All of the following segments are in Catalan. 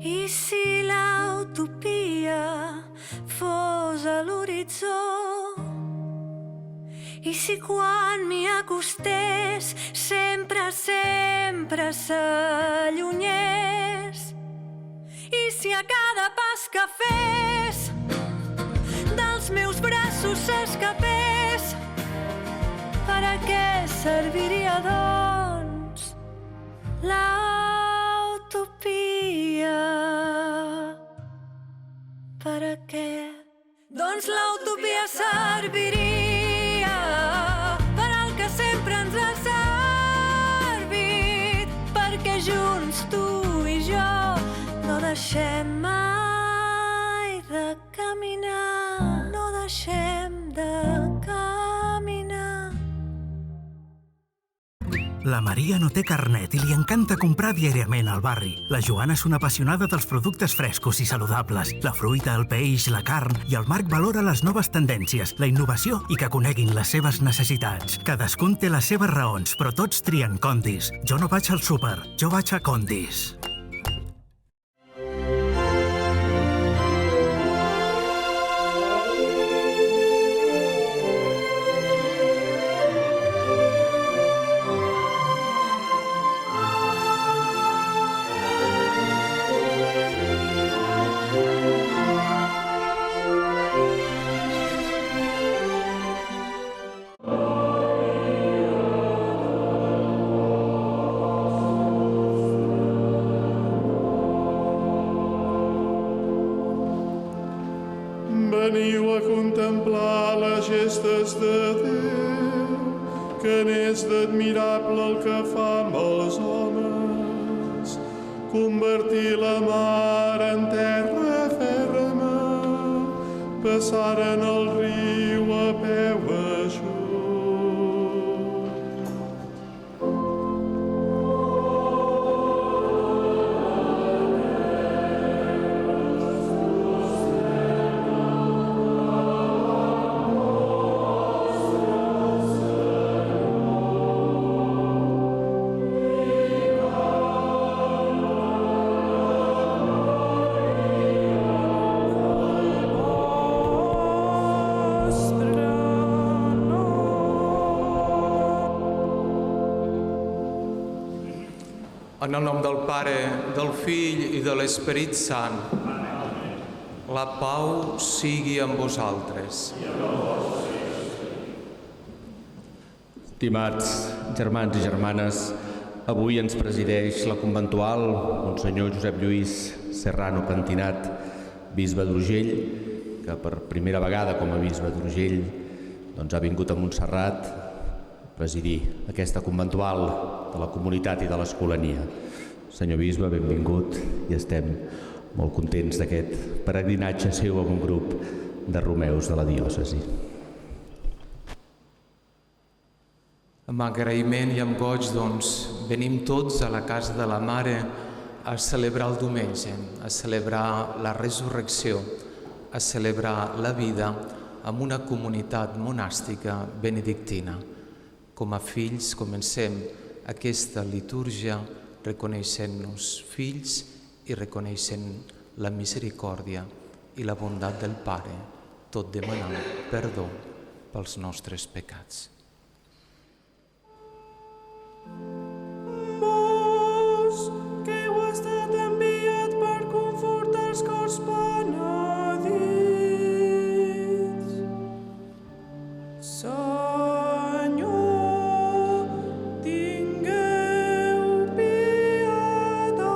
I si l'utopia fos a l'horitzó? I si quan m'hi acostés sempre, sempre s'allunyés? I si a cada pas que fes dels meus braços s'escapés? Per a què serviria, doncs, l'utopia? Per a què? Doncs l'utopia serviria per al que sempre ens ha servit, perquè junts tu i jo no deixem mai de caminar, no deixem de caminar. La Maria no té carnet i li encanta comprar diàriament al barri. La Joana és una apassionada dels productes frescos i saludables, la fruita, el peix, la carn, i el Marc valora les noves tendències, la innovació i que coneguin les seves necessitats. Cadascun té les seves raons, però tots trien Condis. Jo no vaig al súper, jo vaig a Condis. Veniu a contemplar les gestes de Déu, que n'és d'admirable el que fa amb els homes. Convertir la mar en terra ferma, passaren el riu a peu eixut. En el nom del Pare, del Fill i de l'Esperit Sant, la pau sigui amb vosaltres. Estimats germans i germanes, avui ens presideix la conventual Monsenyor Josep Lluís Serrano Pentinat, bisbe d'Urgell, que per primera vegada com a bisbe d'Urgell ha vingut a Montserrat a presidir aquesta conventual de la comunitat i de l'escolania. Senyor bisbe, benvingut i estem molt contents d'aquest peregrinatge seu amb un grup de romeus de la diòcesi. Amb agraïment i amb goig, venim tots a la casa de la Mare a celebrar el diumenge, a celebrar la resurrecció, a celebrar la vida amb una comunitat monàstica benedictina. Com a fills comencem aquesta litúrgia reconeixent-nos fills i reconeixent la misericòrdia i la bondat del Pare, tot demanant perdó pels nostres pecats. Vos, que heu estat enviat per confortar els cors penedits, Senyor, tingueu pietat.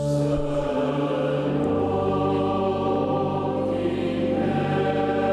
Senyor, tingueu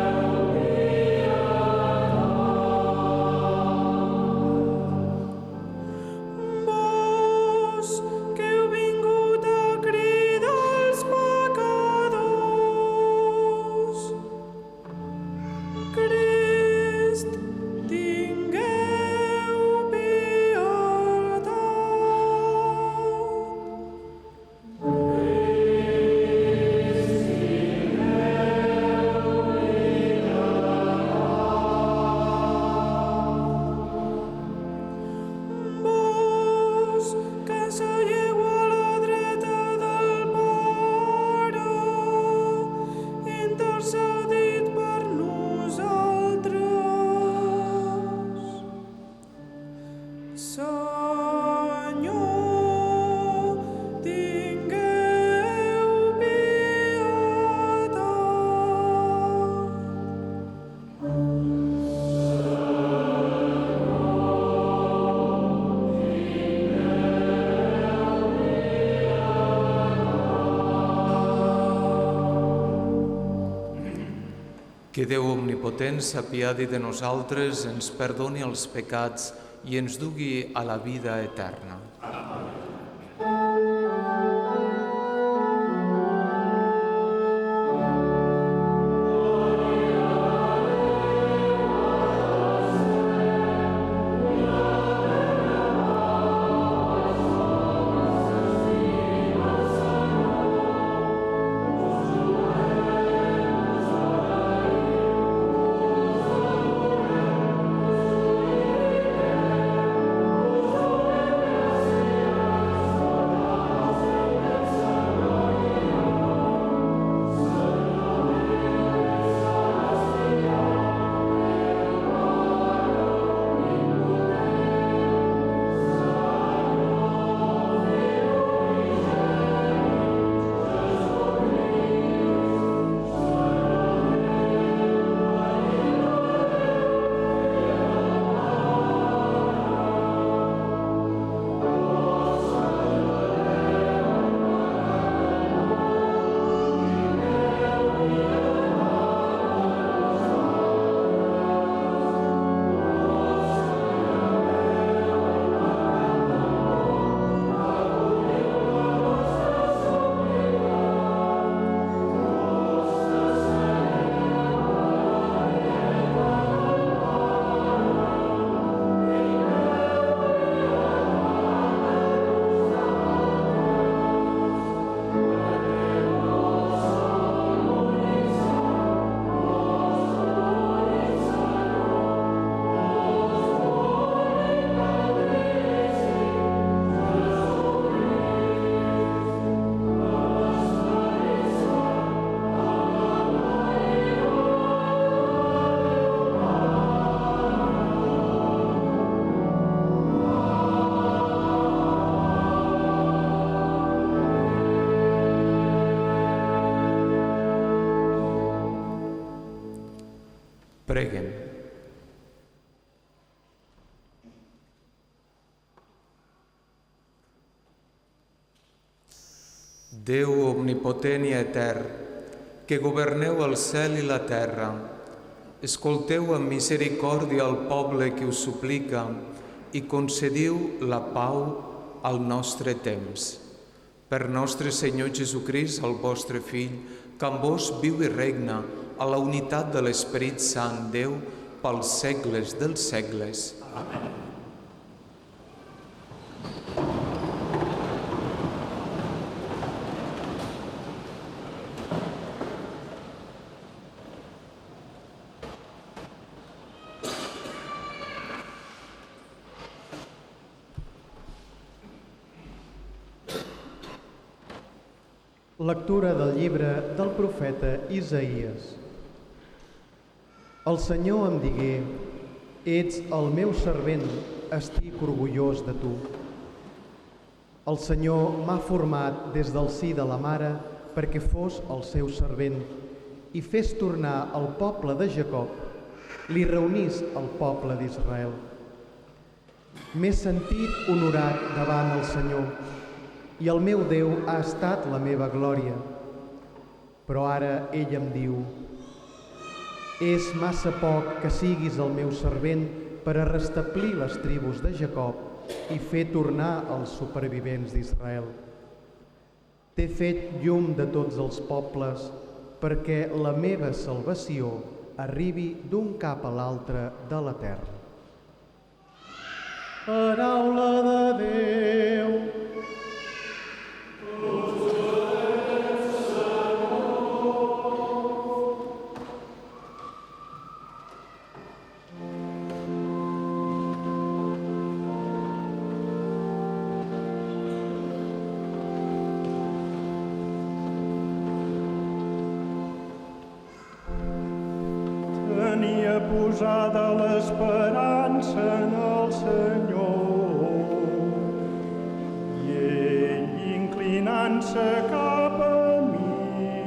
Que Déu omnipotent s'apiadi de nosaltres, ens perdoni els pecats i ens dugui a la vida eterna. Preguem. Déu omnipotent i etern, que governeu el cel i la terra, escolteu amb misericòrdia el poble que us suplica i concediu la pau al nostre temps. Per nostre Senyor Jesucrist, el vostre Fill, que amb vos viu i regna a la unitat de l'Esperit Sant, Déu, pels segles dels segles. Amén. Lectura del llibre del profeta Isaïes. El Senyor em digué: ets el meu servent, estic orgullós de tu. El Senyor m'ha format des del si de la mare perquè fos el seu servent i fes tornar el poble de Jacob, li reunís el poble d'Israel. M'he sentit honorat davant el Senyor, i el meu Déu ha estat la meva glòria. Però ara ell em diu: és massa poc que siguis el meu servent per a restablir les tribus de Jacob i fer tornar els supervivents d'Israel. T'he fet llum de tots els pobles perquè la meva salvació arribi d'un cap a l'altre de la terra. Paraula de Déu. Tenia posada l'esperança en el Senyor i ell, inclinant-se cap a mi,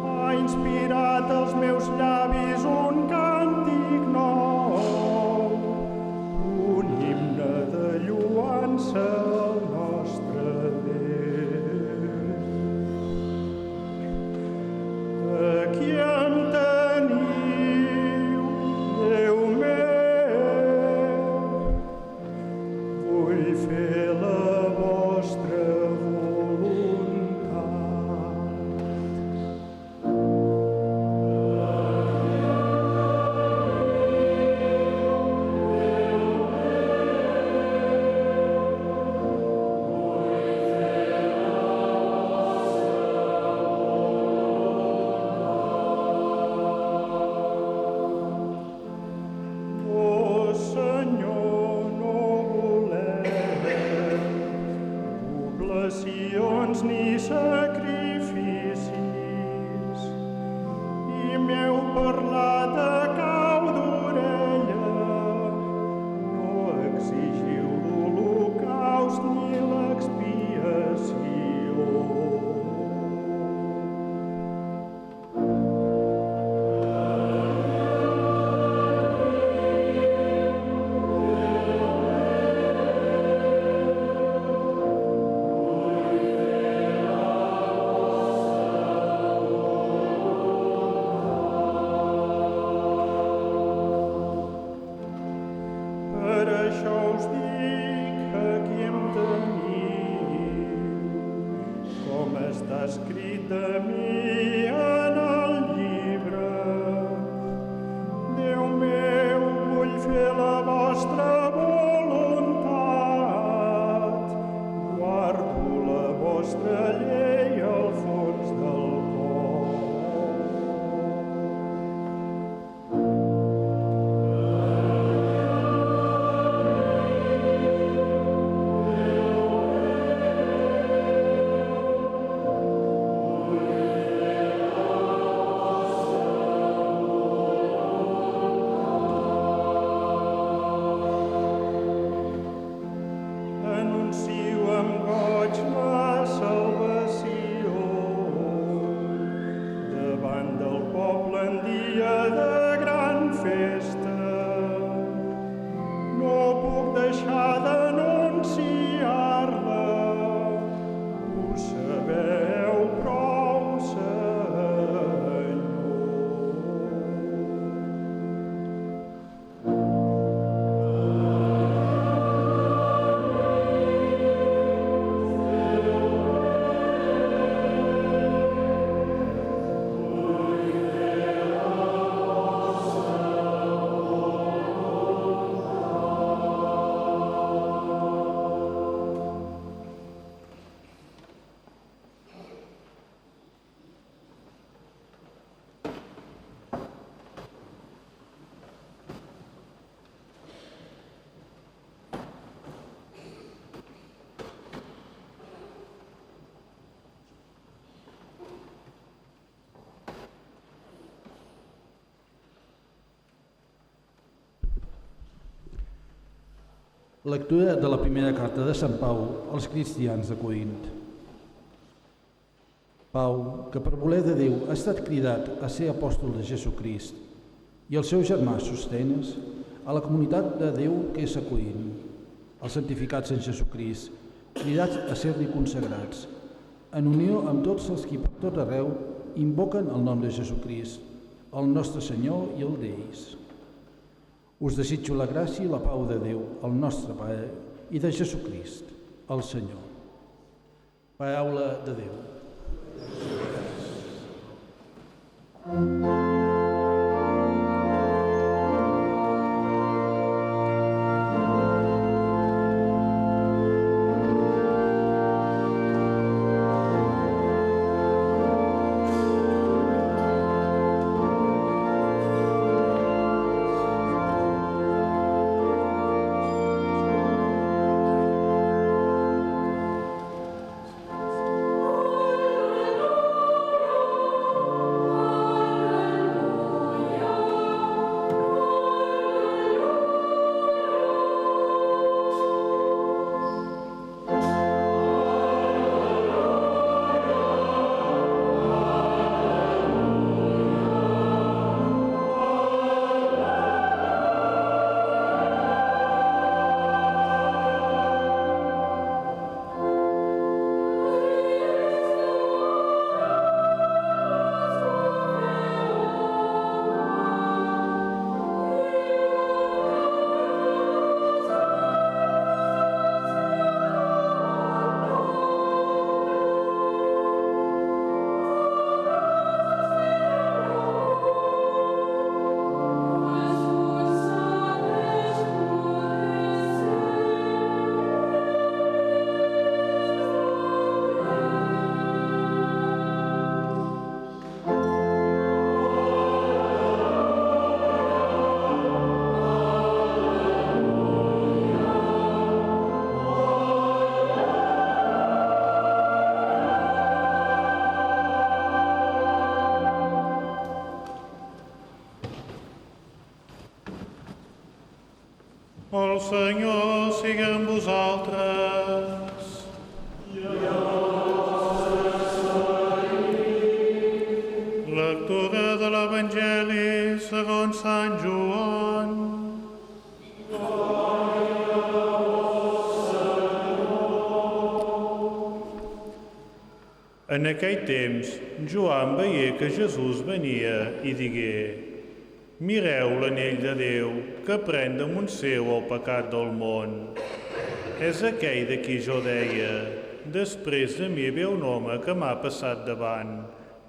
ha inspirat als meus llavis un càntic nou, un himne de lloança al nostre Déu. A qui em us dic a qui em teniu, com està escrit de mi en el llibre. Déu meu, vull fer la vostra voluntat, guardo la vostra llei al fons del cor. Anuncio amb goig la salvació davant del poble en dia de gran festa. No puc deixar d'anunciar-la, ho sabeu prou, Senyor. Lectura de la primera carta de Sant Pau als cristians de Corint. Pau, que per voler de Déu ha estat cridat a ser apòstol de Jesucrist, i el seu germà Sostenes, a la comunitat de Déu que és a Corint, els santificats en Jesucrist, cridats a ser-li consagrats, en unió amb tots els qui per tot arreu invoquen el nom de Jesucrist, el nostre Senyor i el d'ells. Us desitjo la gràcia i la pau de Déu, el nostre Pare, i de Jesucrist, el Senyor. Paraula de Déu. El Senyor sigui amb vosaltres. Lectura de l'Evangeli segons Sant Joan. En aquell temps, Joan veié que Jesús venia i digué: Mireu l'anell de Déu que pren damunt seu el pecat del món. És aquell de qui jo deia: després de mi ve un home que m'ha passat davant,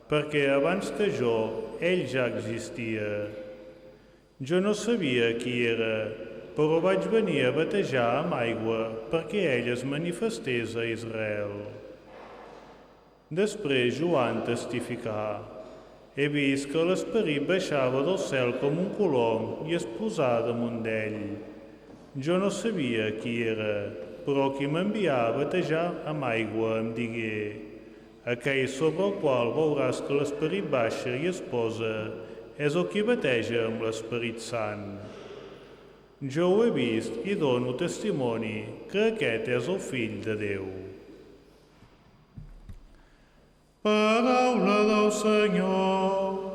perquè abans que jo ell ja existia. Jo no sabia qui era, però vaig venir a batejar amb aigua perquè ell es manifestés a Israel. Després Joan testificà: he vist que l'esperit baixava del cel com un colom i es posà damunt d'ell. Jo no sabia qui era, però qui m'envià a batejar amb aigua em digué: aquell sobre el qual veuràs que l'esperit baixa i es posa, és el qui bateja amb l'Esperit Sant. Jo ho he vist i dono testimoni que aquest és el Fill de Déu. Paraula del Senyor.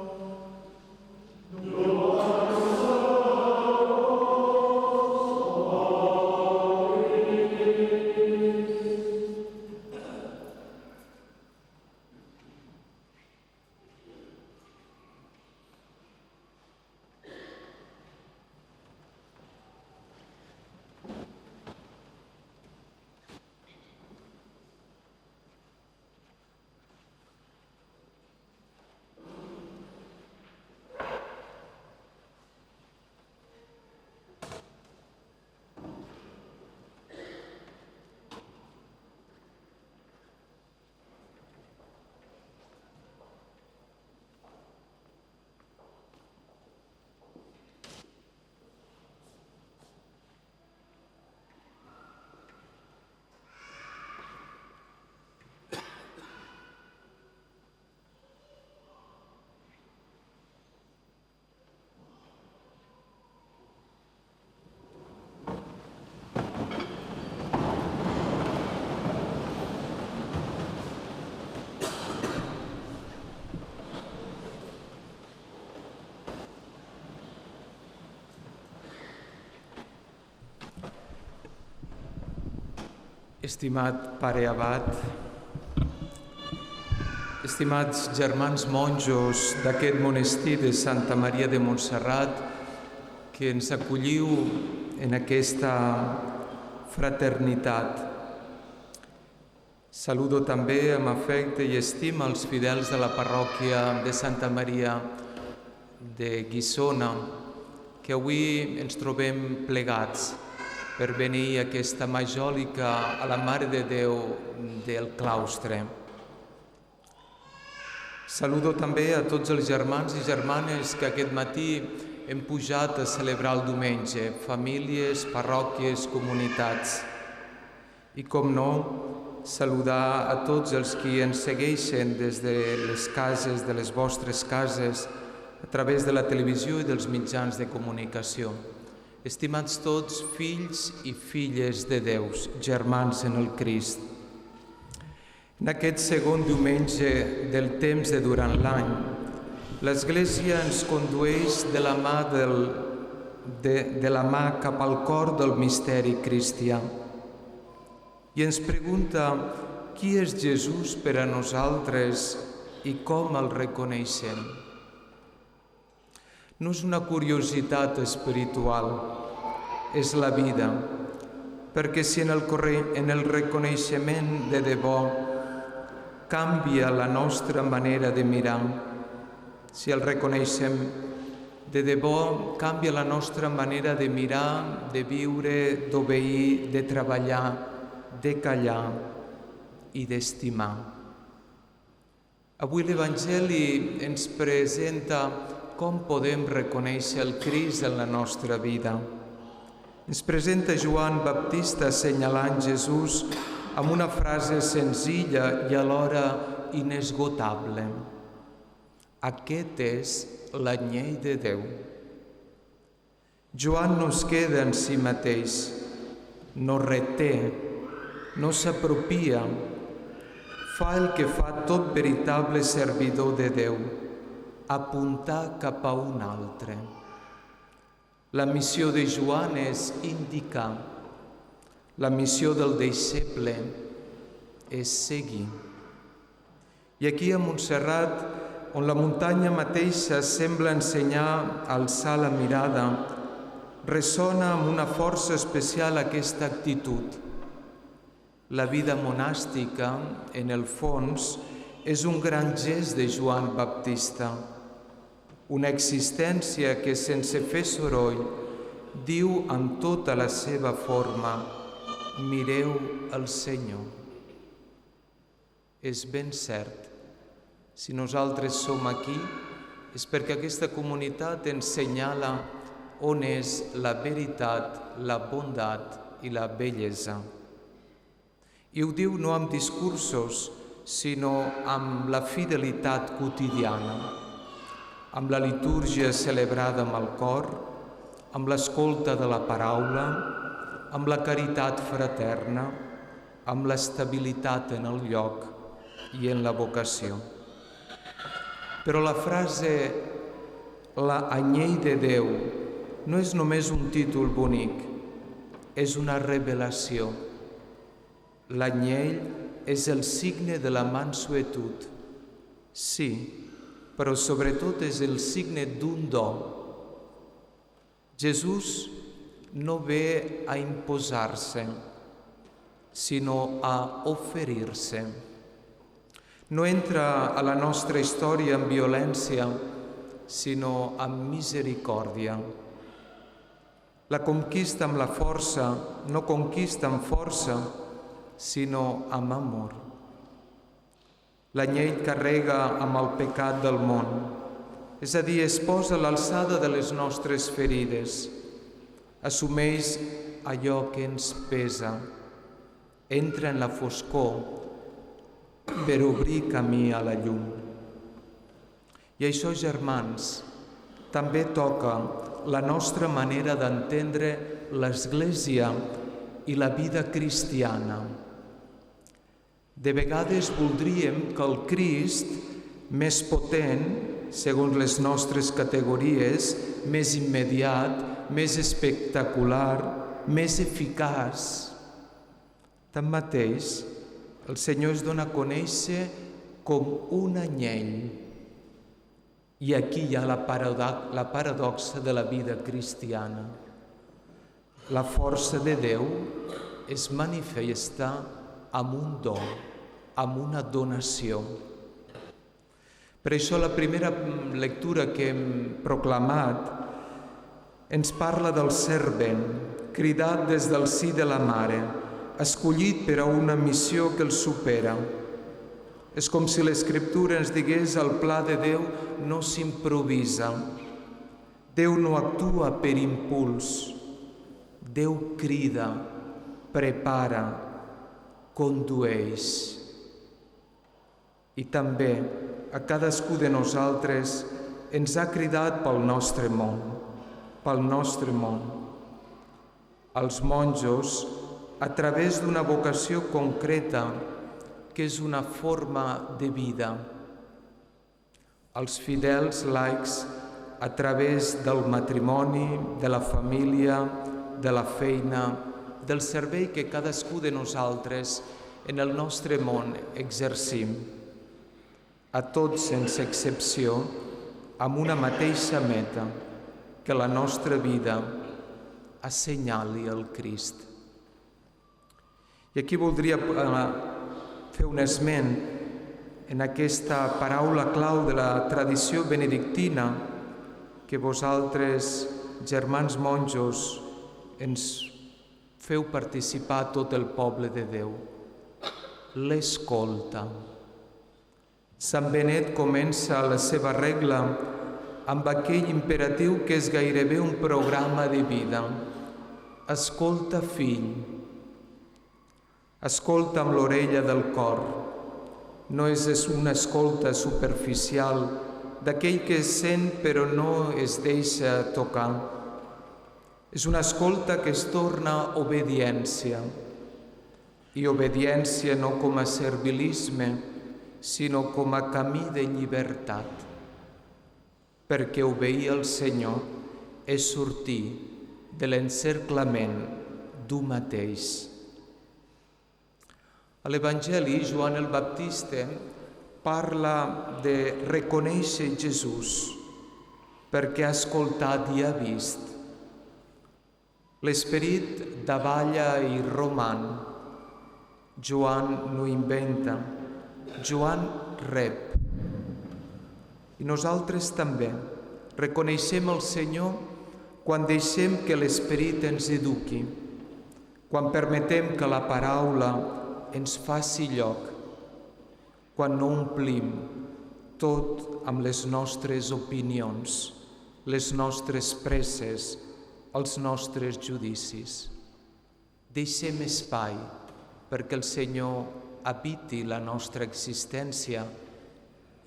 Estimat pare abat, estimats germans monjos d'aquest monestir de Santa Maria de Montserrat, que ens acolliu en aquesta fraternitat. Saludo també amb afecte i estima els fidels de la parròquia de Santa Maria de Guissona, que avui ens trobem plegats per venir a aquesta majòlica a la Mare de Déu del claustre. Saludo també a tots els germans i germanes que aquest matí hem pujat a celebrar el diumenge, famílies, parròquies, comunitats. I com no, saludar a tots els qui ens segueixen des de les cases, de les vostres cases, a través de la televisió i dels mitjans de comunicació. Estimats tots, fills i filles de Déu, germans en el Crist. En aquest segon diumenge del temps de durant l'any, l'Església ens condueix de la mà cap al cor del misteri cristià i ens pregunta qui és Jesús per a nosaltres i com el reconeixem. No és una curiositat espiritual, és la vida, perquè si en el reconeixement de debò canvia la nostra manera de mirar, si el reconeixem de debò canvia la nostra manera de mirar, de viure, d'obeir, de treballar, de callar i d'estimar. Avui l'Evangeli ens presenta com podem reconèixer el Crist en la nostra vida. Ens presenta Joan Baptista assenyalant Jesús amb una frase senzilla i alhora inesgotable. Aquest és l'anyell de Déu. Joan no es queda en si mateix, no reté, no s'apropia, fa el que fa tot veritable servidor de Déu, apuntar cap a un altre. La missió de Joan és indicar, la missió del deixeble és seguir. I aquí a Montserrat on la muntanya mateixa sembla ensenyar a alçar la mirada, ressona amb una força especial aquesta actitud. La vida monàstica, en el fons, és un gran gest de Joan Baptista, una existència que, sense fer soroll, diu amb tota la seva forma: mireu el Senyor. És ben cert, si nosaltres som aquí és perquè aquesta comunitat ens senyala on és la veritat, la bondat i la bellesa. I ho diu no amb discursos, sinó amb la fidelitat quotidiana, amb la litúrgia celebrada amb el cor, amb l'escolta de la paraula, amb la caritat fraterna, amb l'estabilitat en el lloc i en la vocació. Però la frase «la anyell de Déu» no és només un títol bonic, és una revelació. L'anyell és el signe de la mansuetud. Sí, però sobretot és el signe d'un do. Jesús no ve a imposar-se, sinó a oferir-se. No entra a la nostra història amb violència, sinó amb misericòrdia. La conquista amb la força no conquista amb força, sinó amb amor. L'anyell carrega amb el pecat del món, és a dir, es posa a l'alçada de les nostres ferides, assumeix allò que ens pesa, entra en la foscor per obrir camí a la llum. I això, germans, també toca la nostra manera d'entendre l'Església i la vida cristiana. De vegades voldríem que el Crist, més potent, segons les nostres categories, més immediat, més espectacular, més eficaç. Tanmateix, el Senyor es dona a conèixer com un anyell. I aquí hi ha la paradoxa de la vida cristiana. La força de Déu es manifesta amb un do, amb una donació. Per això la primera lectura que hem proclamat ens parla del servent, cridat des del si de la mare, escollit per a una missió que el supera. És com si l'Escriptura ens digués: el pla de Déu no s'improvisa. Déu no actua per impuls. Déu crida, prepara, condueix. I també a cadascú de nosaltres ens ha cridat pel nostre món, pel nostre món. Els monjos, a través d'una vocació concreta, que és una forma de vida. Els fidels laics, a través del matrimoni, de la família, de la feina, del servei que cadascú de nosaltres en el nostre món exercim. A tots, sense excepció, amb una mateixa meta, que la nostra vida assenyali el Crist. I aquí voldria fer un esment en aquesta paraula clau de la tradició benedictina que vosaltres, germans monjos, ens feu participar tot el poble de Déu. L'escolta. Sant Benet comença la seva regla amb aquell imperatiu que és gairebé un programa de vida. Escolta, fill. Escolta amb l'orella del cor. No és una escolta superficial d'aquell que sent però no es deixa tocar. És una escolta que es torna obediència. I obediència no com a servilisme, sinó com a camí de llibertat. Perquè obeir al Senyor és sortir de l'encerclament d'un mateix. A l'Evangeli, Joan el Baptista parla de reconèixer Jesús perquè ha escoltat i ha vist. L'Esperit davalla i roman. Joan no inventa, Joan rep. I nosaltres també reconeixem el Senyor quan deixem que l'Esperit ens eduqui, quan permetem que la paraula ens faci lloc, quan no omplim tot amb les nostres opinions, les nostres presses, els nostres judicis. Deixem espai perquè el Senyor habiti la nostra existència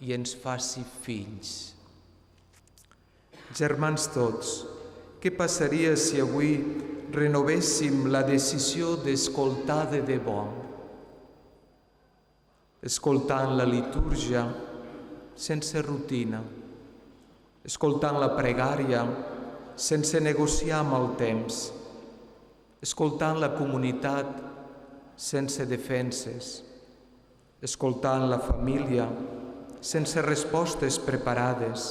i ens faci fills. Germans tots, què passaria si avui renovéssim la decisió d'escoltar de debò? Escoltant la litúrgia sense rutina, escoltant la pregària sense negociar amb el temps, escoltant la comunitat sense defenses, escoltant la família sense respostes preparades,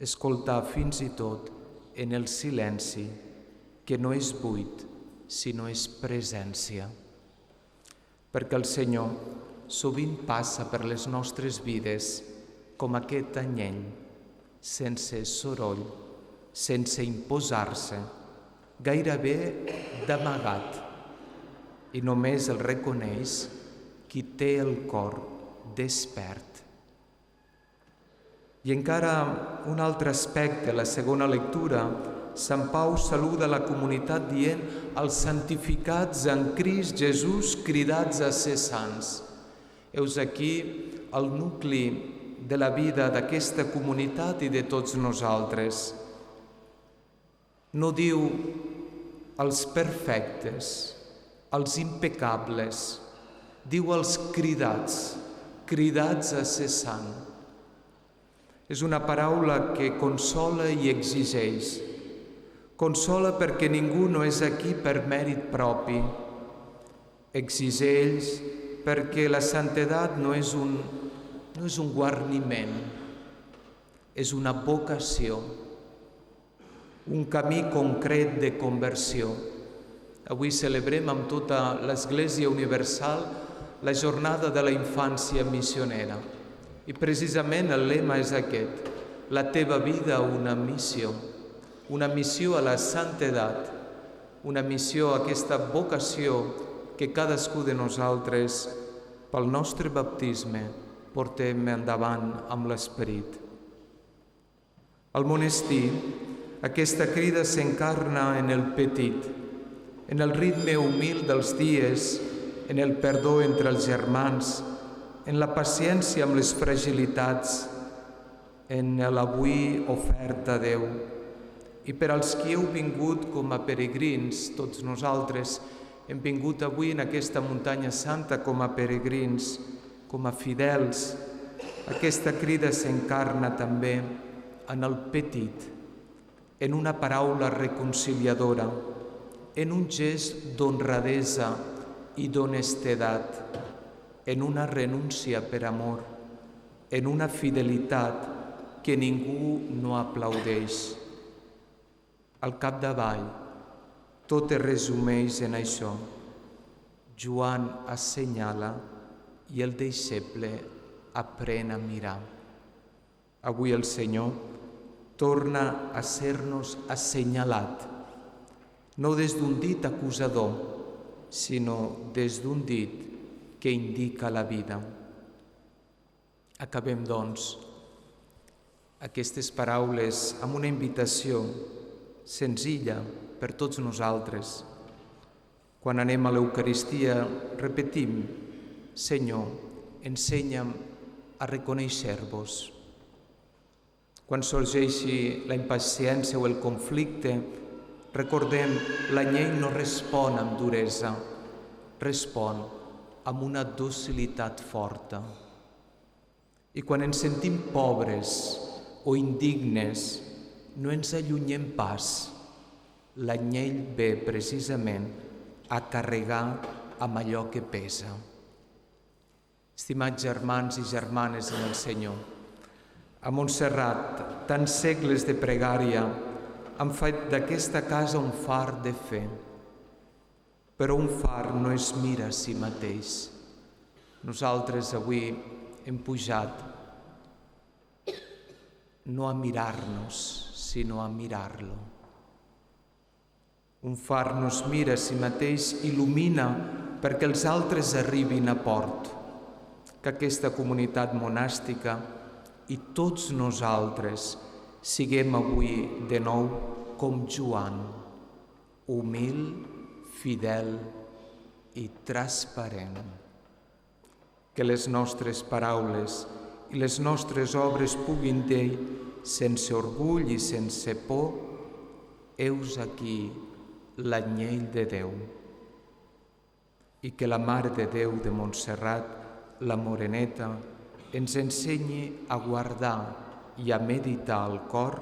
escoltar fins i tot en el silenci, que no és buit, sinó és presència. Perquè el Senyor sovint passa per les nostres vides com aquest anyell, sense soroll, sense imposar-se, gairebé d'amagat, i només el reconeix qui té el cor despert. I encara un altre aspecte, la segona lectura, Sant Pau saluda la comunitat dient els santificats en Crist Jesús cridats a ser sants. Heus aquí el nucli de la vida d'aquesta comunitat i de tots nosaltres. No diu els perfectes, els impecables, diu els cridats, cridats a ser sant. És una paraula que consola i exigeix. Consola perquè ningú no és aquí per mèrit propi. Exigeix perquè la santedat no és un guarniment, és una vocació, un camí concret de conversió. Avui celebrem amb tota l'Església Universal la jornada de la infància missionera. I precisament el lema és aquest: la teva vida una missió a la santedat, una missió a aquesta vocació que cadascú de nosaltres, pel nostre baptisme, portem endavant amb l'Esperit. Al monestir, aquesta crida s'encarna en el petit, en el ritme humil dels dies, en el perdó entre els germans, en la paciència amb les fragilitats, en l'avui ofert a Déu. I per als qui heu vingut com a peregrins, tots nosaltres hem vingut avui en aquesta muntanya santa com a peregrins, com a fidels, aquesta crida s'encarna també en el petit, en una paraula reconciliadora, en un gest d'honradesa i d'honestedat, en una renúncia per amor, en una fidelitat que ningú no aplaudeix. Al capdavall, tot es resumeix en això. Joan assenyala i el deixeble aprèn a mirar. Avui el Senyor torna a ser-nos assenyalat, no des d'un dit acusador, sinó des d'un dit que indica la vida. Acabem, doncs, aquestes paraules amb una invitació senzilla per tots nosaltres. Quan anem a l'Eucaristia repetim: Senyor, ensenya'm a reconèixer-vos. Quan sorgeixi la impaciència o el conflicte, recordem, l'anyell no respon amb duresa, respon amb una docilitat forta. I quan ens sentim pobres o indignes, no ens allunyem pas. L'anyell ve precisament a carregar amb allò que pesa. Estimats germans i germanes en el Senyor, a Montserrat, tants segles de pregària han fet d'aquesta casa un far de fe. Però un far no es mira a si mateix. Nosaltres avui hem pujat no a mirar-nos, sinó a mirar-lo. Un far no es mira a si mateix, il·lumina perquè els altres arribin a port. Que aquesta comunitat monàstica i tots nosaltres siguem avui de nou com Joan, humil, fidel i transparent. Que les nostres paraules i les nostres obres puguin dir, sense orgull i sense por, heus aquí l'anyell de Déu. I que la Mare de Déu de Montserrat, la Moreneta, ens ensenyi a guardar i a meditar al cor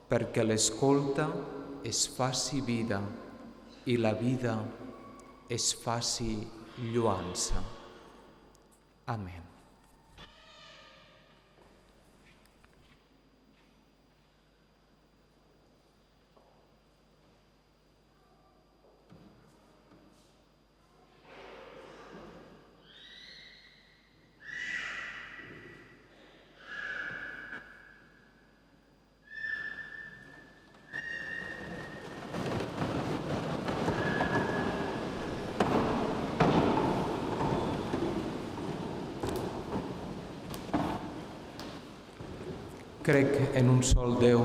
perquè l'escolta es faci vida i la vida es faci lluança. Amén. Crec en un sol Déu,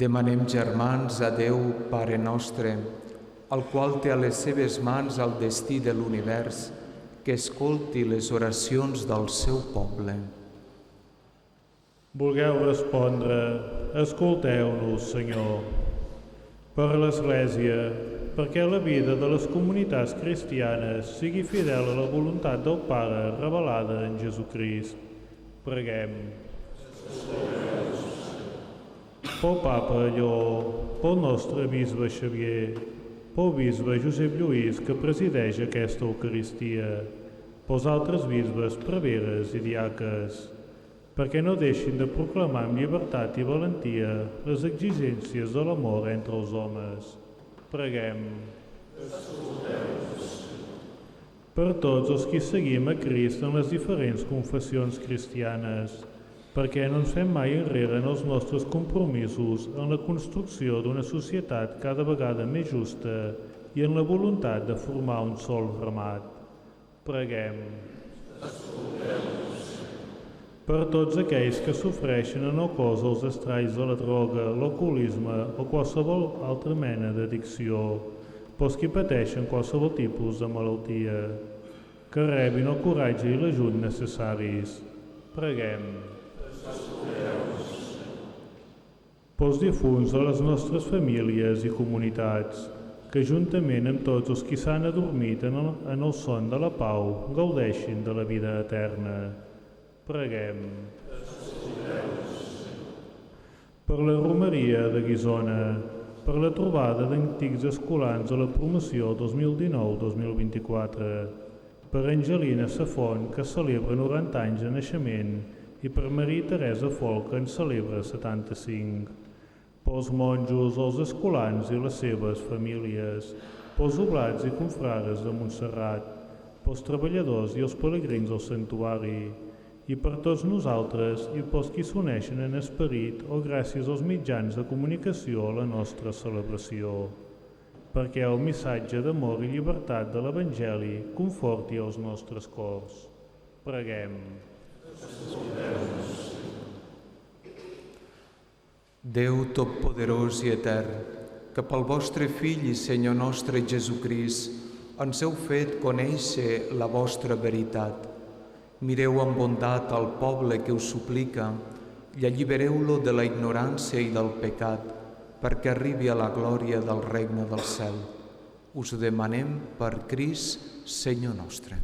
demanem, germans, a Déu, Pare nostre, el qual té a les seves mans el destí de l'univers, que escolti les oracions del seu poble. Vulgueu respondre, escolteu-nos, Senyor. Per l'Església, perquè la vida de les comunitats cristianes sigui fidel a la voluntat del Pare revelada en Jesucrist. Preguem. Pel Papa Lleó, pel nostre bisbe Xavier, pel bisbe Josep Lluís, que presideix aquesta Eucaristia, pels altres bisbes, preveres i diaques, perquè no deixin de proclamar amb llibertat i valentia les exigències de l'amor entre els homes. Preguem. Per tots els que seguim a Crist en les diferents confessions cristianes, perquè no ens fem mai enrere en els nostres compromisos en la construcció d'una societat cada vegada més justa i en la voluntat de formar un sol ramat. Preguem. Per tots aquells que sofreixen en el cos els estralls de la droga, l'alcoholisme o qualsevol altra mena d'addicció, pels qui pateixen qualsevol tipus de malaltia, que rebin el coratge i l'ajut necessaris. Preguem. Pels difunts de les nostres famílies i comunitats, que juntament amb tots els qui s'han adormit en el son de la pau gaudeixin de la vida eterna. Preguem. Per la romeria de Guissona, per la trobada d'antics escolans a la promoció 2019-2024, per Angelina Safont, que celebra 90 anys de naixement, i per Maria Teresa Folk, que en celebra 75. Pels monjos, els escolans i les seves famílies, pels oblats i confrares de Montserrat, pels treballadors i els pelegrins del santuari, i per tots nosaltres i pels qui s'uneixen en esperit o gràcies als mitjans de comunicació a la nostra celebració, perquè el missatge d'amor i llibertat de l'Evangeli conforti els nostres cors. Preguem. Déu Totpoderós i Etern, que pel vostre Fill i Senyor nostre Jesucrist ens heu fet conèixer la vostra veritat. Mireu amb bondat al poble que us suplica i allibereu-lo de la ignorància i del pecat, perquè arribi a la glòria del regne del cel. Us ho demanem per Crist, Senyor nostre.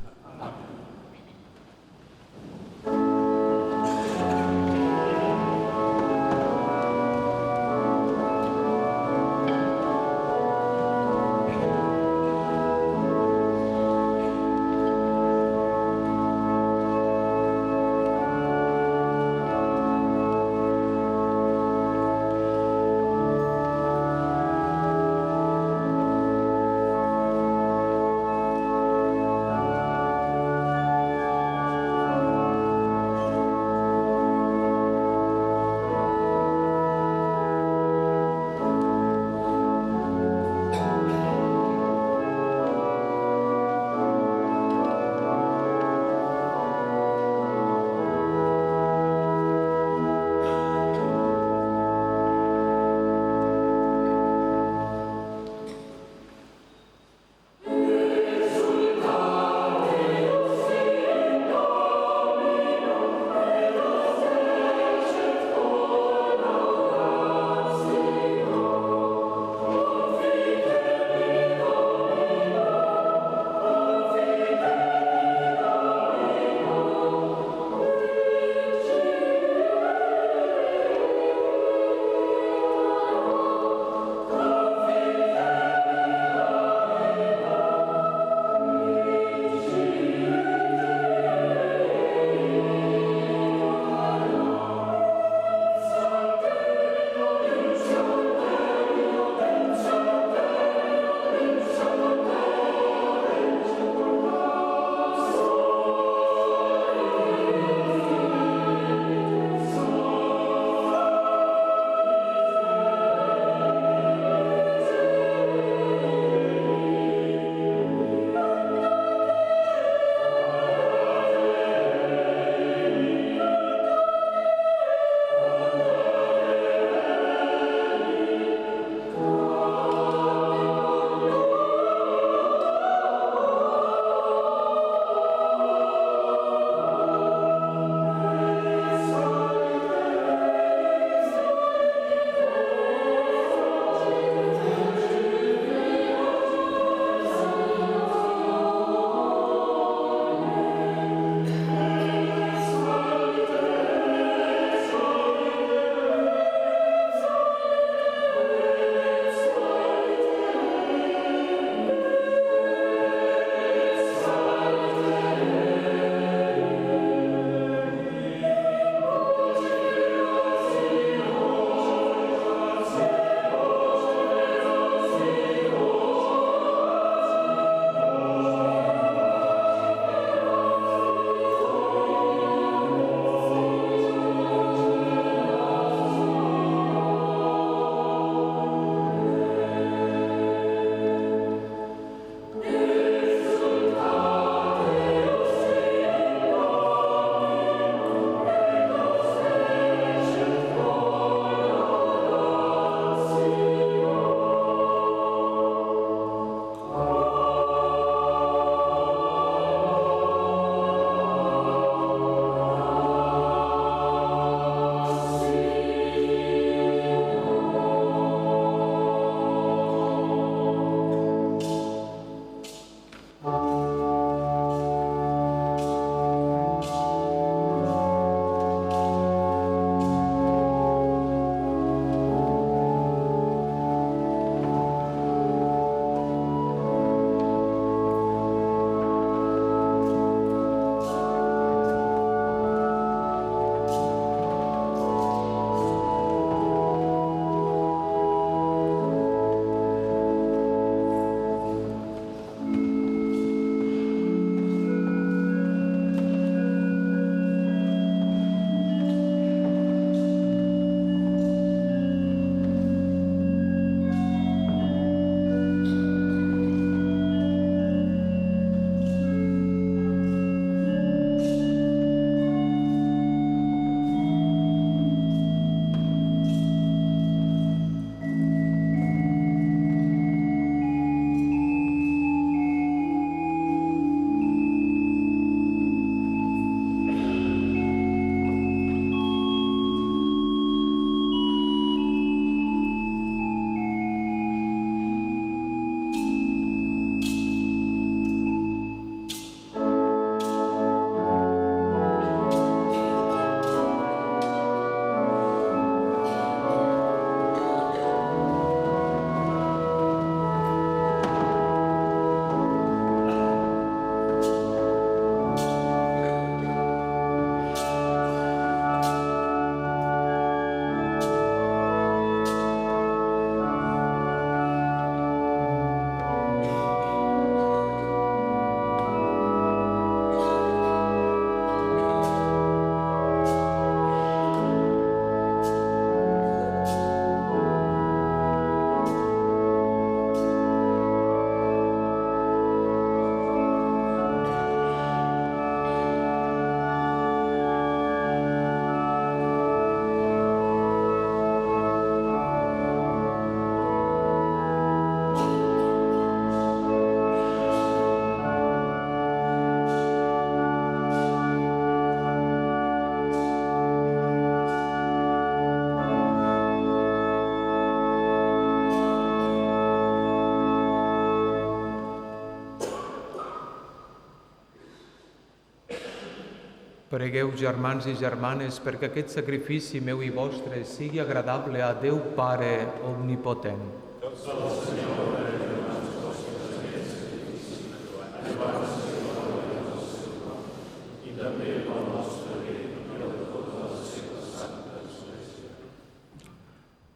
Pregueu, germans i germanes, perquè aquest sacrifici meu i vostre sigui agradable a Déu Pare Omnipotent.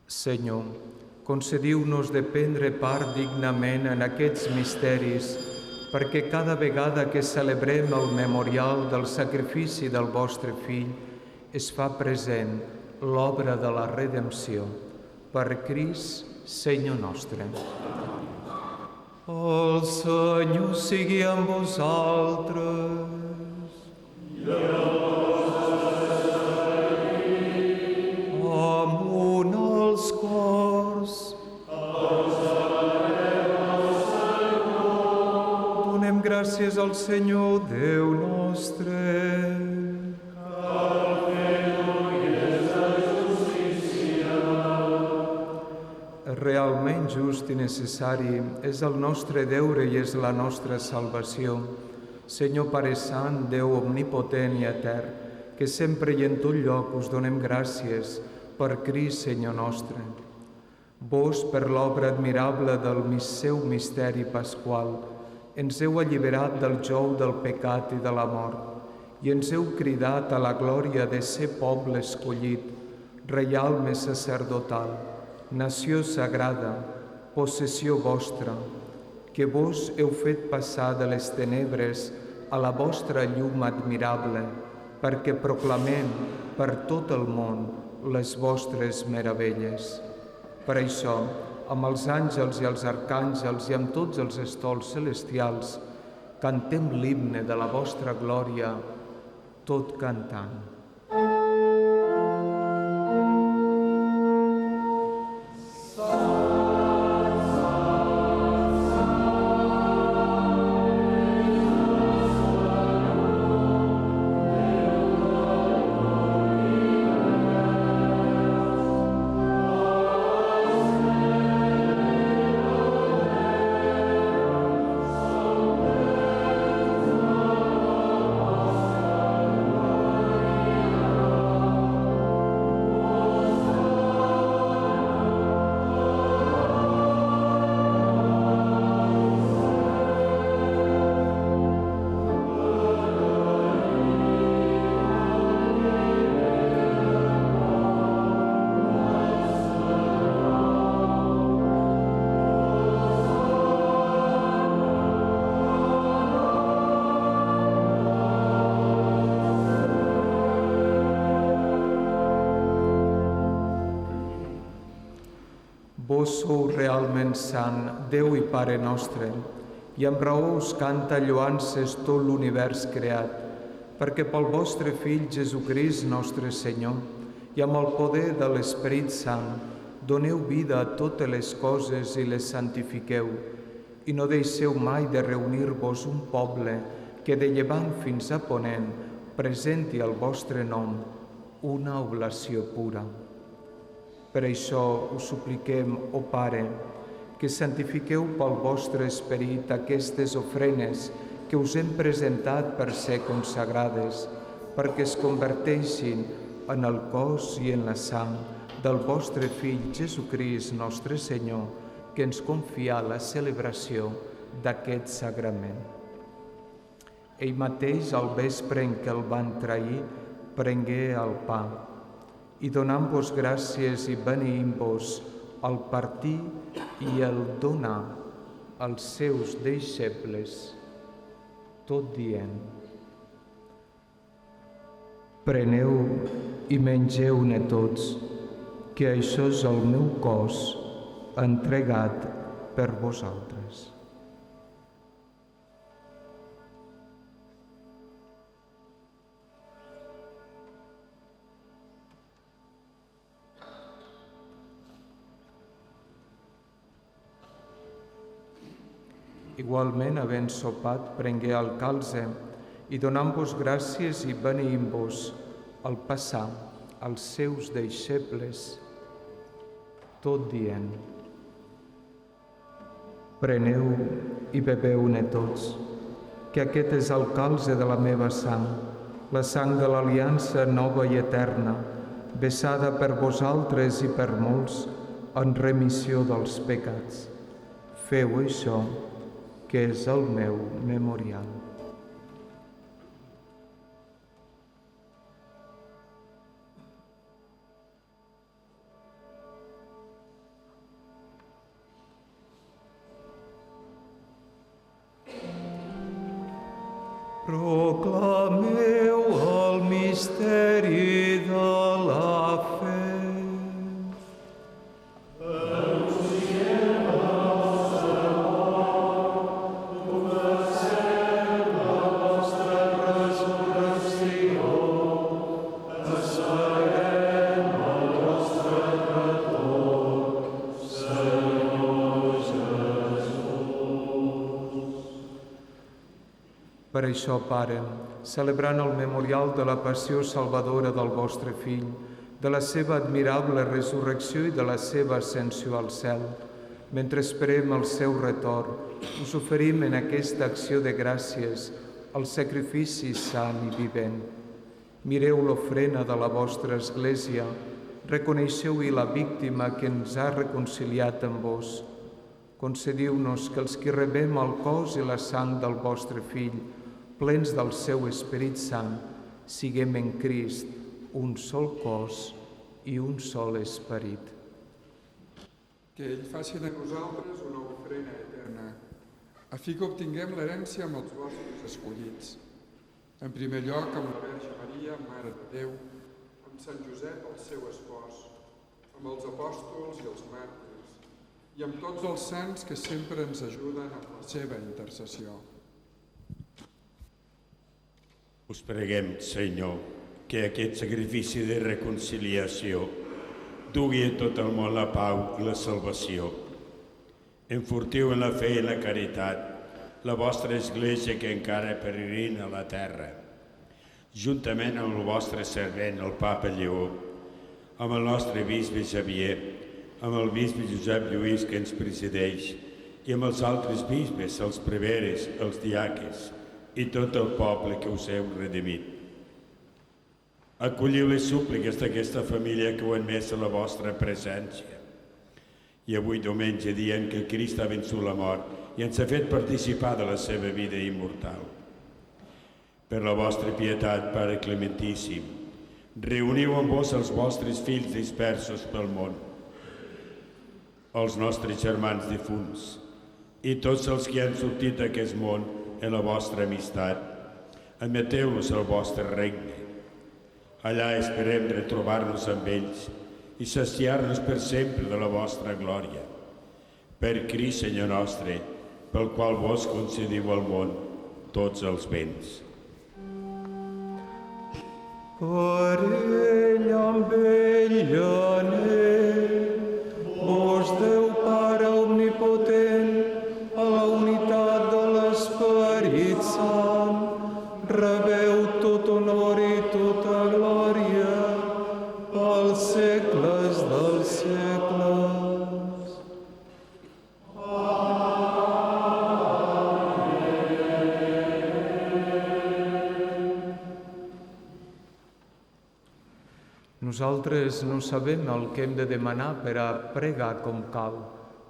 Senyor, concediu-nos de prendre part dignament en aquests misteris, perquè cada vegada que celebrem el memorial del sacrifici del vostre Fill es fa present l'obra de la redempció. Per Crist, Senyor nostre. El Senyor sigui amb vosaltres. Amunt els cors. Donem gràcies al Senyor Déu nostre. Realment just i necessari és el nostre deure i és la nostra salvació. Senyor Pare Sant, Déu omnipotent i etern, que sempre i en tot lloc us donem gràcies per Crist, Senyor nostre. Vos, per l'obra admirable del seu misteri pasqual, ens heu alliberat del jou del pecat i de la mort i ens heu cridat a la glòria de ser poble escollit, reialme sacerdotal, nació sagrada, possessió vostra, que vos heu fet passar de les tenebres a la vostra llum admirable, perquè proclamem per tot el món les vostres meravelles. Per això, amb els àngels i els arcàngels i amb tots els estols celestials, cantem l'himne de la vostra glòria, tot cantant. Vos sou realment sant, Déu i Pare nostre, i amb raó us canta lloances tot l'univers creat, perquè pel vostre Fill Jesucrist nostre Senyor i amb el poder de l'Esperit Sant doneu vida a totes les coses i les santifiqueu, i no deixeu mai de reunir-vos un poble que de llevant fins a ponent presenti al vostre nom una oblació pura. Per això us supliquem, ó Pare, que santifiqueu pel vostre Esperit aquestes ofrenes que us hem presentat per ser consagrades, perquè es converteixin en el cos i en la sang del vostre Fill Jesucrist, nostre Senyor, que ens confia la celebració d'aquest sagrament. Ell mateix, al vespre en què el van trair, prengué el pa, i donant-vos gràcies i beneint-vos al partir i el donar als seus deixebles, tot dient: preneu i mengeu-ne tots, que això és el meu cos entregat per vosaltres. Igualment, havent sopat, prengué el calze i donant-vos gràcies i beneint-vos al passar als seus deixebles, tot dient: preneu i bebeu-ne tots, que aquest és el calze de la meva sang, la sang de l'aliança nova i eterna, vessada per vosaltres i per molts, en remissió dels pecats. Feu això, que és el meu memorial. Proclameu el misteri de la fe. Per això, Pare, celebrant el memorial de la passió salvadora del vostre Fill, de la seva admirable resurrecció i de la seva ascensió al cel, mentre esperem el seu retorn, us oferim en aquesta acció de gràcies el sacrifici sant i vivent. Mireu l'ofrena de la vostra Església, reconeixeu-hi la víctima que ens ha reconciliat amb vos. Concediu-nos que els que rebem el cos i la sang del vostre Fill, plens del seu Esperit Sant, siguem en Crist un sol cos i un sol esperit. Que ell faci de nosaltres una ofrena eterna, a fi que obtinguem l'herència amb els vostres escollits. En primer lloc, amb la Verge Maria, Mare de Déu, amb Sant Josep, el seu espòs, amb els apòstols i els màrtirs, i amb tots els sants que sempre ens ajuden amb la seva intercessió. Us preguem, Senyor, que aquest sacrifici de reconciliació dugui a tot el món la pau i la salvació. Enfortiu en la fe i la caritat la vostra Església que encara peregrina a la terra, juntament amb el vostre servent, el Papa Lleó, amb el nostre bisbe Xavier, amb el bisbe Josep Lluís que ens presideix i amb els altres bisbes, els preveres, els diaques i tot el poble que us heu redimit. Acolliu les súpliques d'aquesta família que ho han admès a la vostra presència. I avui diumenge, dia en què Crist ha vençut la mort i ens ha fet participar de la seva vida immortal. Per la vostra pietat, Pare Clementíssim, reuniu amb vos els vostres fills dispersos pel món, els nostres germans difunts i tots els que han sortit d'aquest món en la vostra amistat. Admeteu-los al vostre regne. Allà esperem retrobar-nos amb ells i saciar-nos per sempre de la vostra glòria. Per Crist, Senyor nostre, pel qual vos concediu al món tots els béns. Per ell, amb ell anem, vos Déu Pare omnipotent, a la unitat de l'Esperit Sant, rebeu tot honor i tota glòria pels segles dels segles. Nosaltres no sabem el que hem de demanar per a pregar com cal,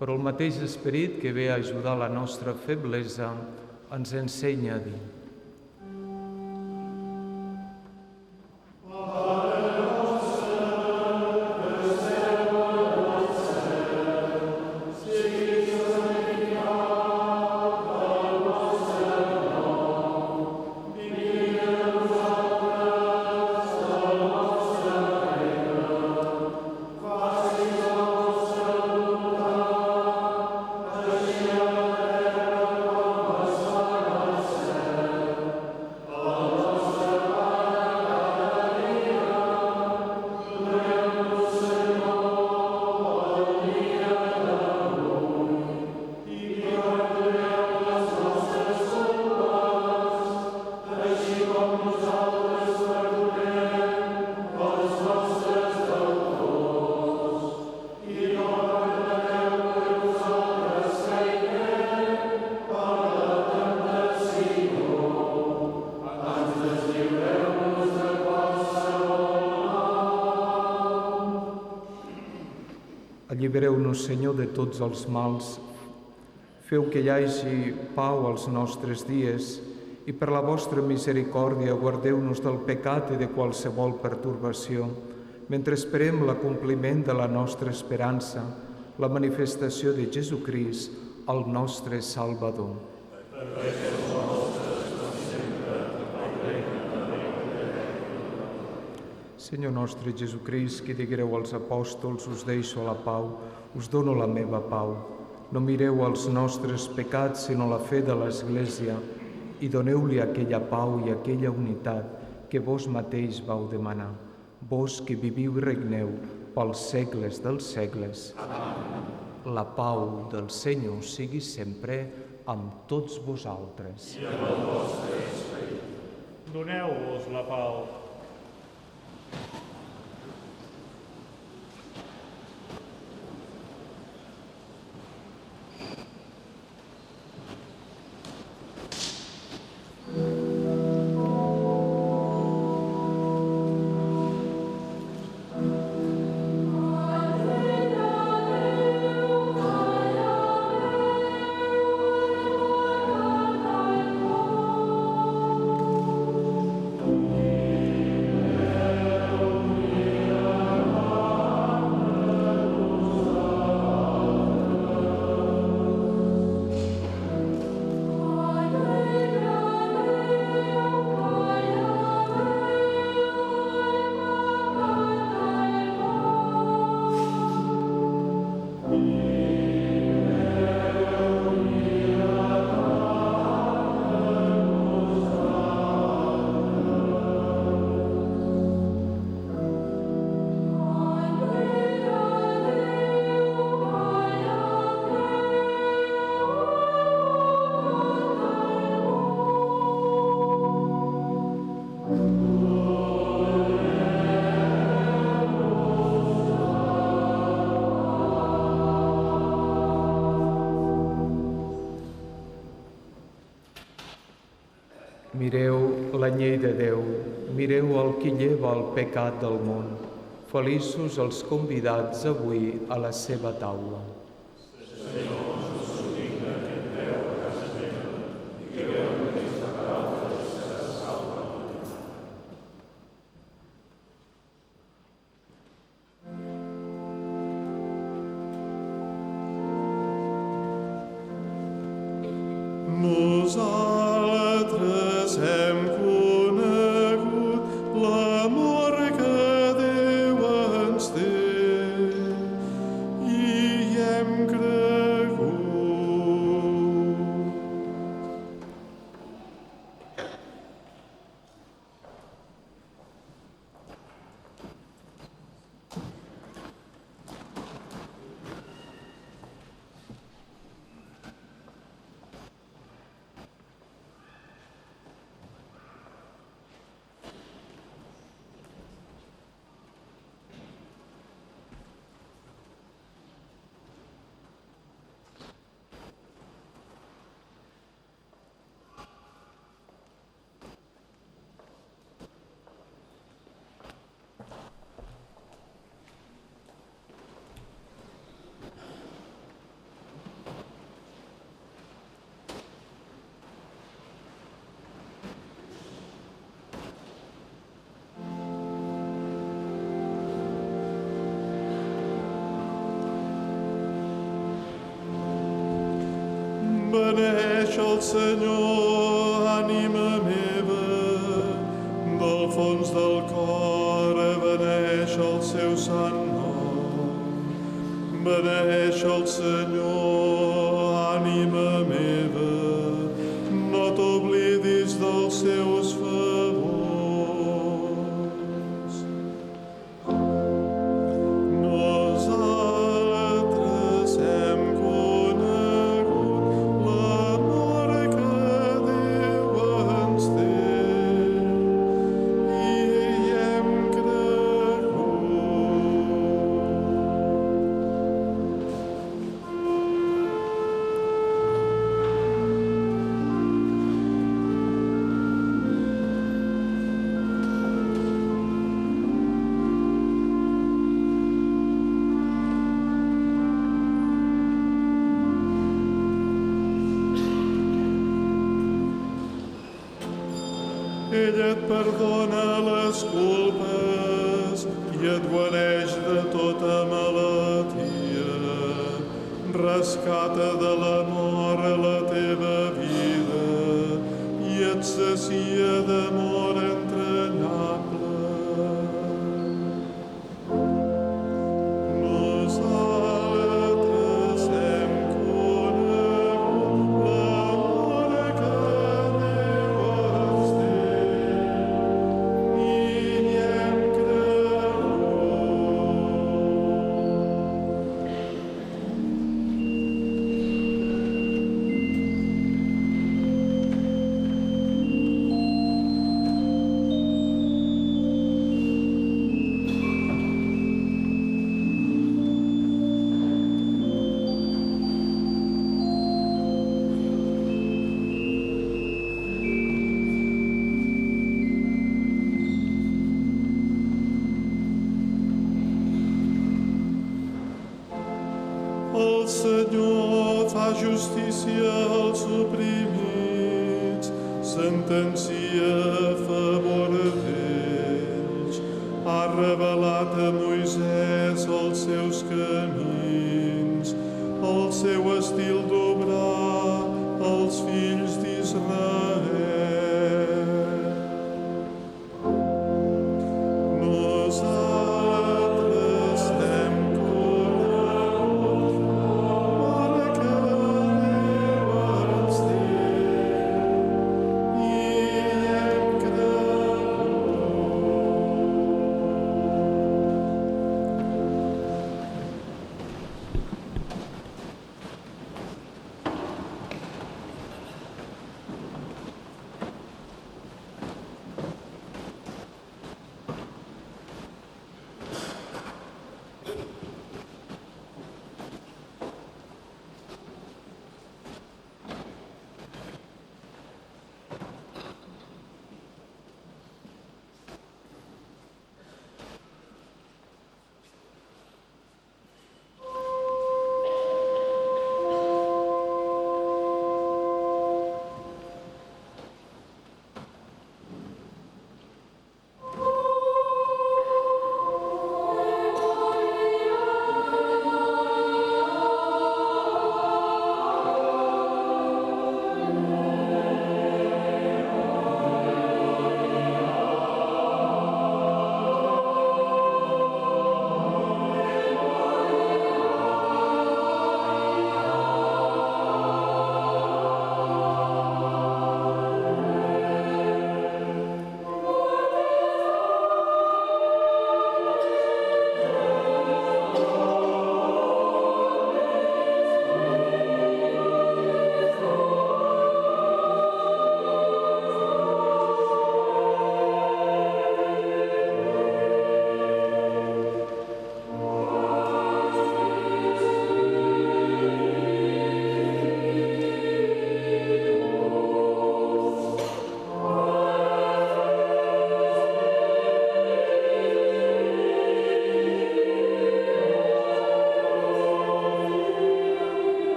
però el mateix Esperit que ve a ajudar la nostra feblesa ens ensenya a dir. Allibereu-nos, Senyor, de tots els mals. Feu que hi hagi pau als nostres dies i per la vostra misericòrdia guardeu-nos del pecat i de qualsevol pertorbació, mentre esperem l'acompliment de la nostra esperança, la manifestació de Jesucrist, el nostre Salvador. Senyor nostre Jesucrist, que diguereu als apòstols, us deixo la pau, us dono la meva pau. No mireu els nostres pecats, sinó la fe de l'Església, i doneu-li aquella pau i aquella unitat que vos mateix vau demanar. Vos que viviu i regneu pels segles dels segles. Amén. La pau del Senyor sigui sempre amb tots vosaltres. I amb el vostre esperit. Doneu-vos la pau. Mireu la llei de Déu, mireu el qui lleva el pecat del món. Feliços els convidats avui a la seva taula. Nosaltres hem conegut l'amor que Déu ens té i hi hem cregut. Beneix el Senyor, ànima meva, del fons del cor, beneix el seu sant nom. Beneix el Senyor, ànima meva, no t'oblidis dels seus favors. Nosaltres hem conegut l'amor que Déu ens té i hi hem cregut. ell et perdona les culpes i et guareix de tota malaltia. Rescata de la mort a la teva vida i et sacia d'amor entranyable. Nosaltres hem conegut l'amor que Déu ens té i hi hem cregut. El Senyor fa justícia als oprimits, sentencia a favor d'ells. Ha revelat a Moisès els seus camins, el seu estil d'obrar als fills d'Israel. Nosaltres hem conegut l'amor que Déu ens té i hi hem cregut.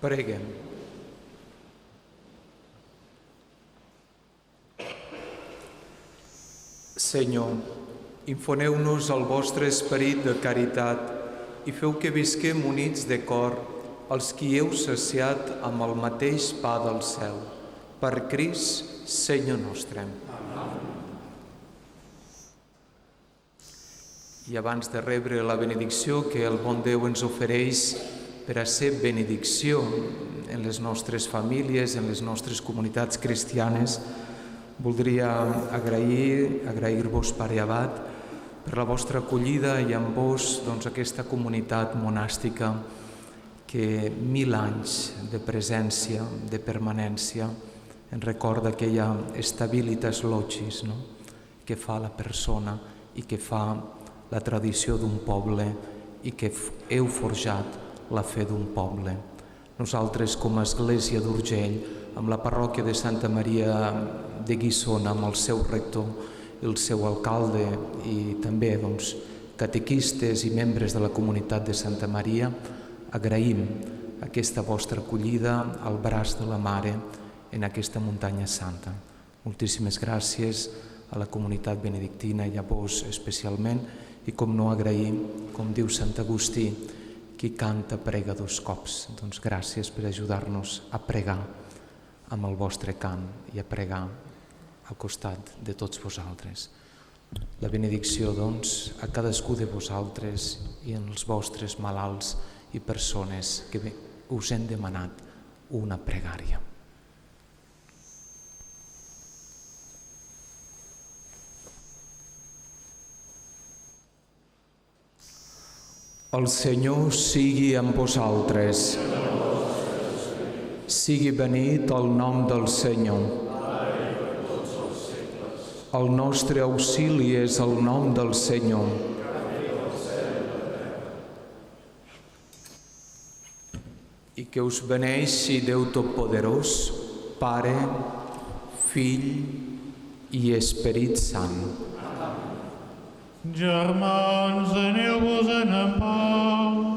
Preguem. Senyor, infoneu-nos el vostre esperit de caritat i feu que visquem units de cor els qui heu saciat amb el mateix pa del cel. Per Crist, Senyor nostre. I abans de rebre la benedicció que el bon Déu ens ofereix per a ser benedicció en les nostres famílies, en les nostres comunitats cristianes, voldria agrair-vos, Pare Abat, per la vostra acollida i amb vos aquesta comunitat monàstica que 1000 anys de presència, de permanència, ens recorda aquella stabilitas locis, que fa la persona i que fa la tradició d'un poble i que heu forjat la fe d'un poble. Nosaltres, com a Església d'Urgell, amb la parròquia de Santa Maria de Guissona, amb el seu rector, el seu alcalde i també catequistes i membres de la comunitat de Santa Maria, agraïm aquesta vostra acollida al braç de la Mare en aquesta muntanya santa. Moltíssimes gràcies a la comunitat benedictina i a vos especialment, i com no agraïm, com diu Sant Agustí, qui canta prega 2 cops. Doncs gràcies per ajudar-nos a pregar amb el vostre cant i a pregar al costat de tots vosaltres. La benedicció, a cadascú de vosaltres i en els vostres malalts i persones que us hem demanat una pregària. El Senyor sigui amb vosaltres. Sigui benit el nom del Senyor. El nostre auxili és el nom del Senyor. I que us beneixi Déu Totpoderós, Pare, Fill i Esperit Sant. Germans, aneu-vos-en en pau.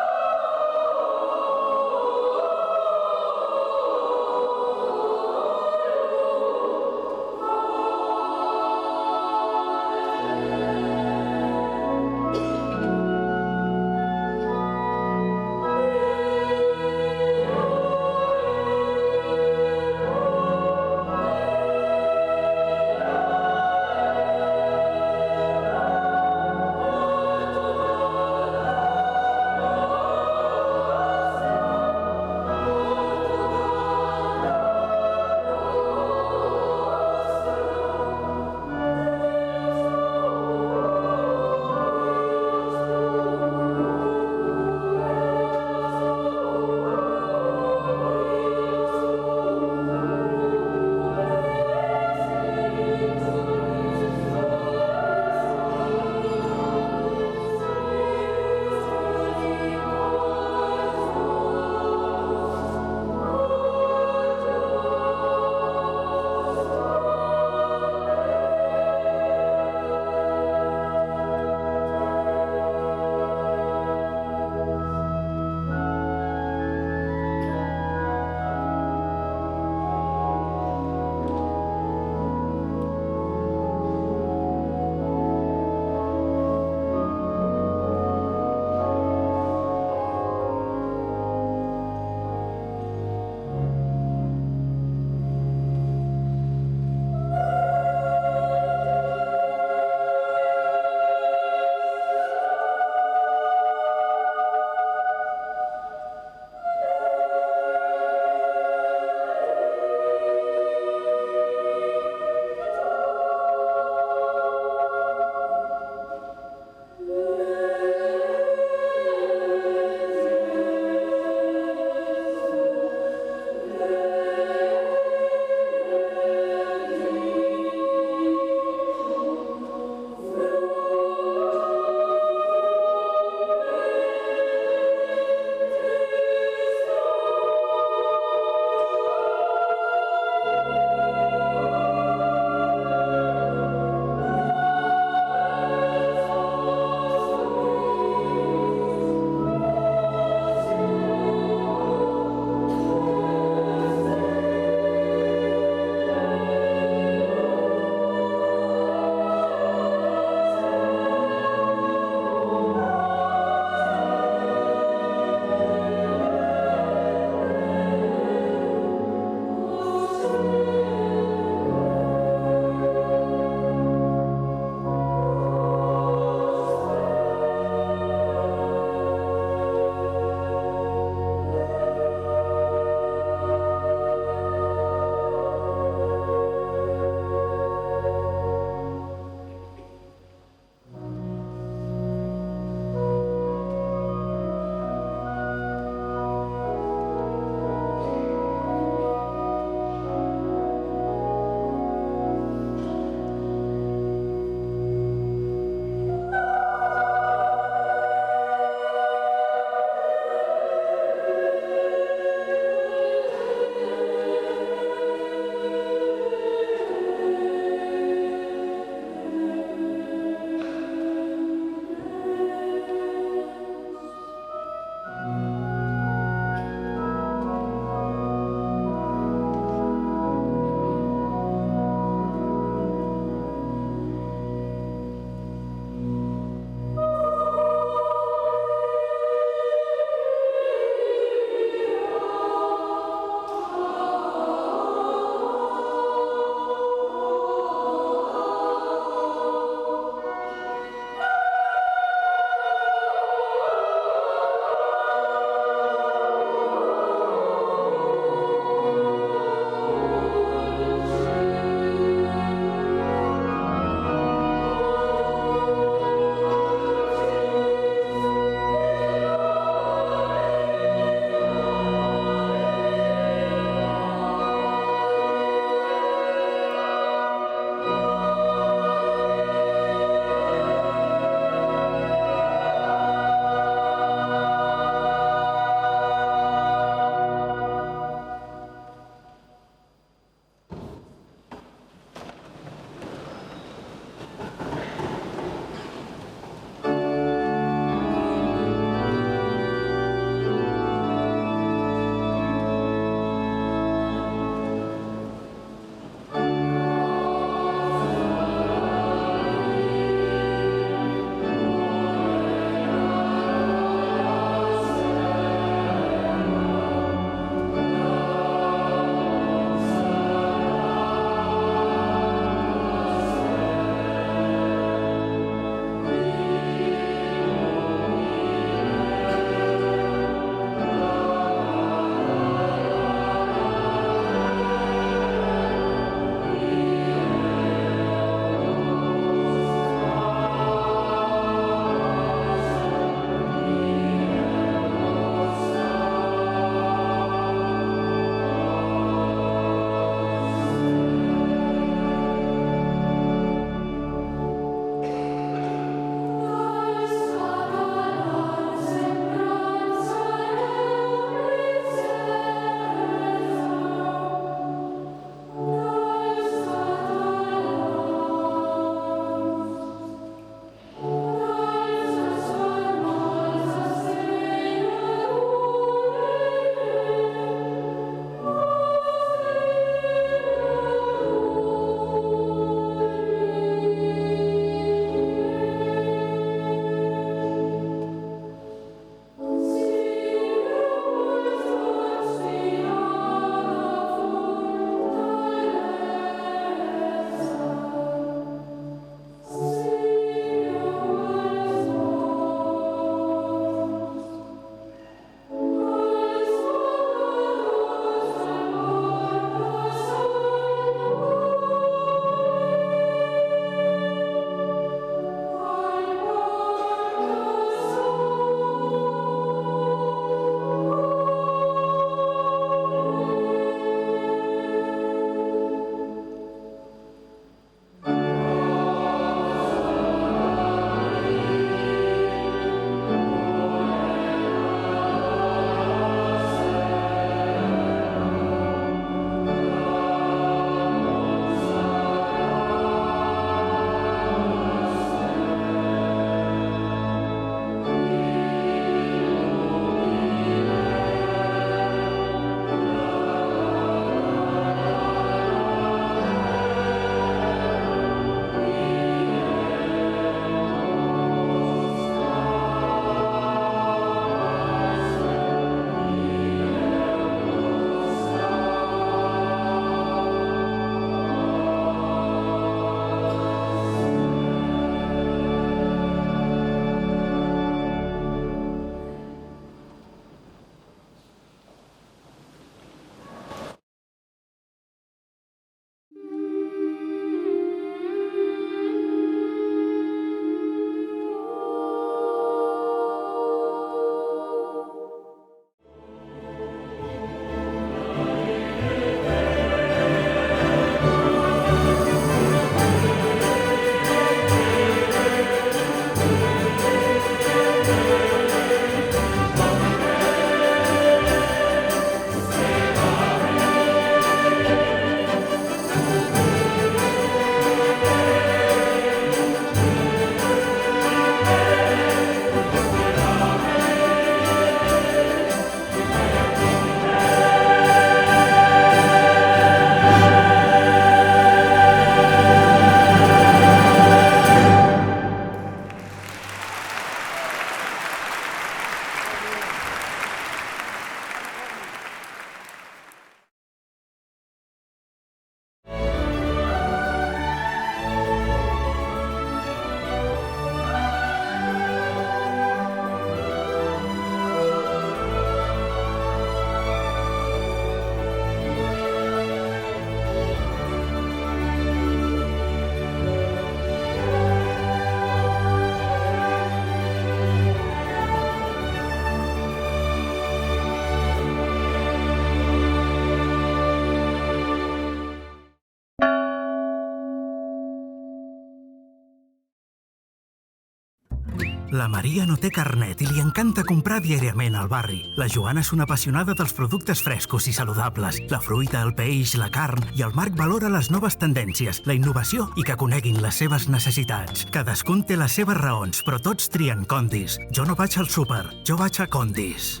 La Maria no té carnet i li encanta comprar diàriament al barri. La Joana és una apassionada dels productes frescos i saludables. La fruita, el peix, la carn, i el Marc valora les noves tendències, la innovació i que coneguin les seves necessitats. Cadascun té les seves raons, però tots trien Condis. Jo no vaig al súper, jo vaig a Condis.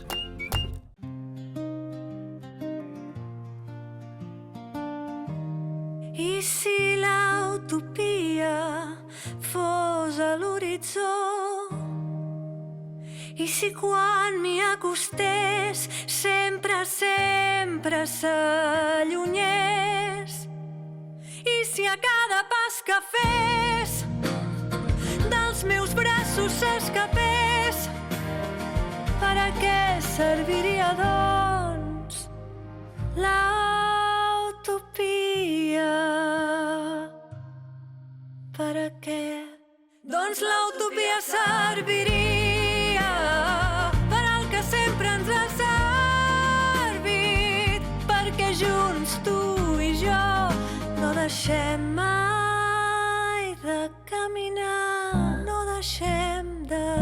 I si l'utopia fos a l'horitzó, i si quan m'hi acostés sempre, sempre s'allunyés, i si a cada pas que fes dels meus braços s'escapés, per a què serviria, doncs, l'utopia? Per a què? Doncs l'utopia serviria per al que sempre ens ha servit, perquè junts tu i jo no deixem mai de caminar, no deixem de